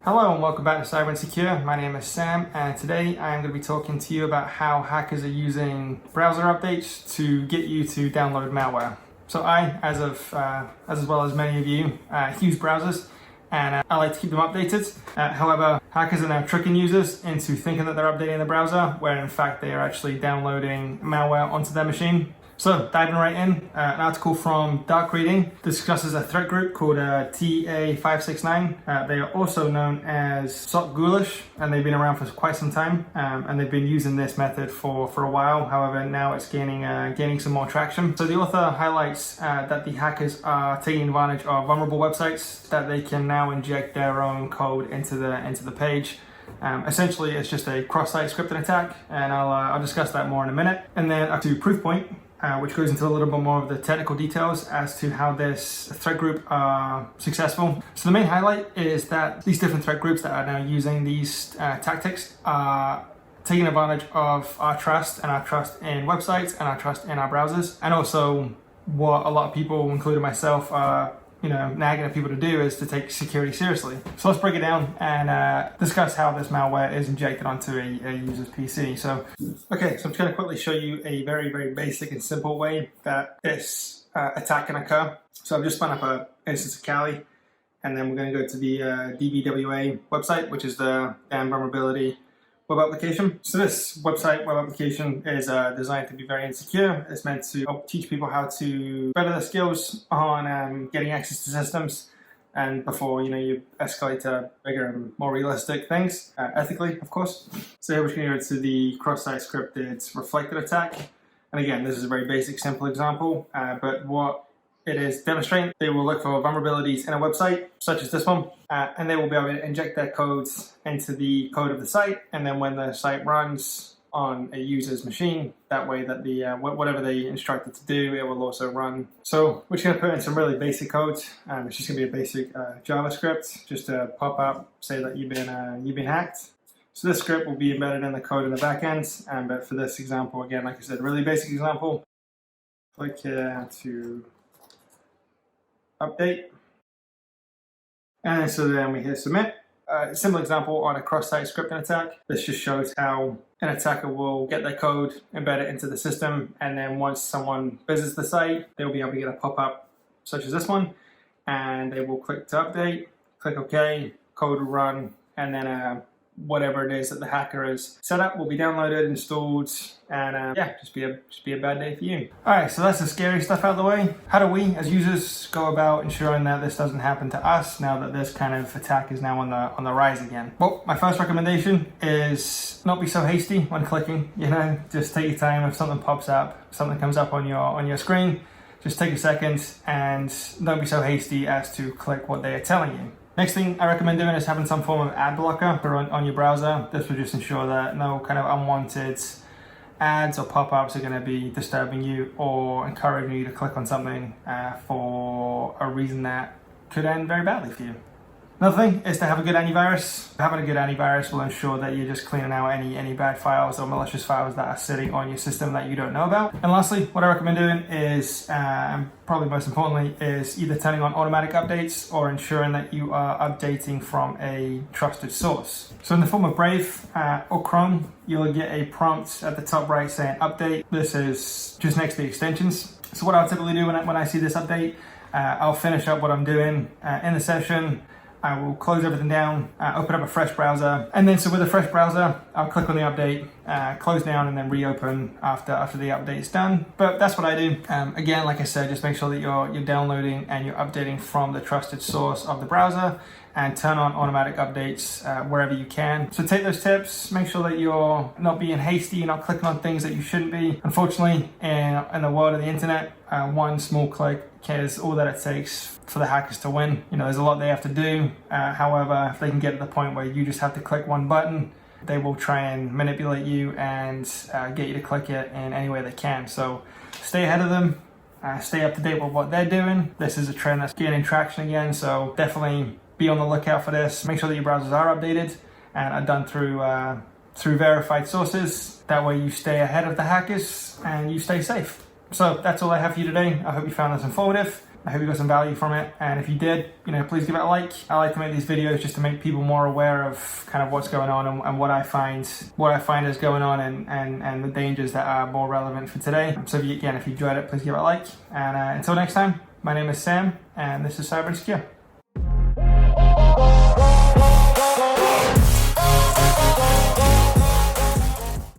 Hello and welcome back to Cyber and Secure. My name is Sam and today I am going to be talking to you about how hackers are using browser updates to get you to download malware. So I, as well as many of you, use browsers and I like to keep them updated. However, hackers are now tricking users into thinking that they're updating the browser where in fact they are actually downloading malware onto their machine. So diving right in, an article from Dark Reading discusses a threat group called TA569. They are also known as SOC Ghoulish, and they've been around for quite some time, and they've been using this method for a while. However, now it's gaining some more traction. So the author highlights that the hackers are taking advantage of vulnerable websites that they can now inject their own code into the page. Essentially, it's just a cross-site scripting attack, and I'll discuss that more in a minute. And then up to Proofpoint, which goes into a little bit more of the technical details as to how this threat group are successful. So the main highlight is that these different threat groups that are now using these tactics are taking advantage of our trust in websites and our trust in our browsers, and also what a lot of people, including myself, are nagging at people to do is to take security seriously. So let's break it down and discuss how this malware is injected onto a user's PC. So I'm just going to quickly show you a very, very basic and simple way that this attack can occur. So I've just spun up an instance of Kali, and then we're going to go to the DBWA website, which is the vulnerability web application. So this web application is designed to be very insecure. It's meant to help teach people how to better their skills on getting access to systems, and before you escalate to bigger and more realistic things, ethically, of course. So here we're going to go to the cross-site scripted reflected attack. And again, this is a very basic, simple example, but what it is demonstrating, they will look for vulnerabilities in a website, such as this one, and they will be able to inject their codes into the code of the site, and then when the site runs on a user's machine, that way that the whatever they instruct it to do, it will also run. So we're just going to put in some really basic code. It's just going to be a basic JavaScript, just to pop up, say that you've been hacked. So this script will be embedded in the code in the back end, but for this example, again, like I said, really basic example. Click here to update, and so then we hit submit. Simple example on a cross-site scripting attack. This just shows how an attacker will get their code, embed it into the system, and then once someone visits the site, they'll be able to get a pop-up such as this one, and they will click to update, click OK, code will run, and then whatever it is that the hacker has set up will be downloaded, installed, and just be a bad day for you. Alright, so that's the scary stuff out of the way. How do we as users go about ensuring that this doesn't happen to us now that this kind of attack is now on the rise again? Well, my first recommendation is not be so hasty when clicking. Just take your time. If something pops up, something comes up on your screen, just take a second and don't be so hasty as to click what they are telling you. Next thing I recommend doing is having some form of ad blocker on your browser. This will just ensure that no kind of unwanted ads or pop-ups are going to be disturbing you or encouraging you to click on something for a reason that could end very badly for you. Another thing is to have a good antivirus. Having a good antivirus will ensure that you're just cleaning out any bad files or malicious files that are sitting on your system that you don't know about. And lastly, what I recommend doing is, probably most importantly, is either turning on automatic updates or ensuring that you are updating from a trusted source. So in the form of Brave or Chrome, you'll get a prompt at the top right saying update. This is just next to the extensions. So what I'll typically do when I see this update, I'll finish up what I'm doing in the session. I will close everything down, open up a fresh browser, and then so with a fresh browser, I'll click on the update, close down, and then reopen after the update is done. But that's what I do. Again, like I said, just make sure that you're downloading and you're updating from the trusted source of the browser, and turn on automatic updates wherever you can. So take those tips, make sure that you're not being hasty, you're not clicking on things that you shouldn't be. Unfortunately, in the world of the internet, one small click is all that it takes for the hackers to win. There's a lot they have to do. However, if they can get to the point where you just have to click one button, they will try and manipulate you and get you to click it in any way they can. So stay ahead of them. Stay up to date with what they're doing. This is a trend that's gaining traction again, so definitely be on the lookout for this. Make sure that your browsers are updated and are done through verified sources. That way you stay ahead of the hackers and you stay safe. So that's all I have for you today. I hope you found this informative. I hope you got some value from it, and if you did, please give it a like. I like to make these videos just to make people more aware of kind of what's going on and what I find is going on and the dangers that are more relevant for today. So if you enjoyed it, please give it a like. And until next time, my name is Sam, and this is Cyber Insecure.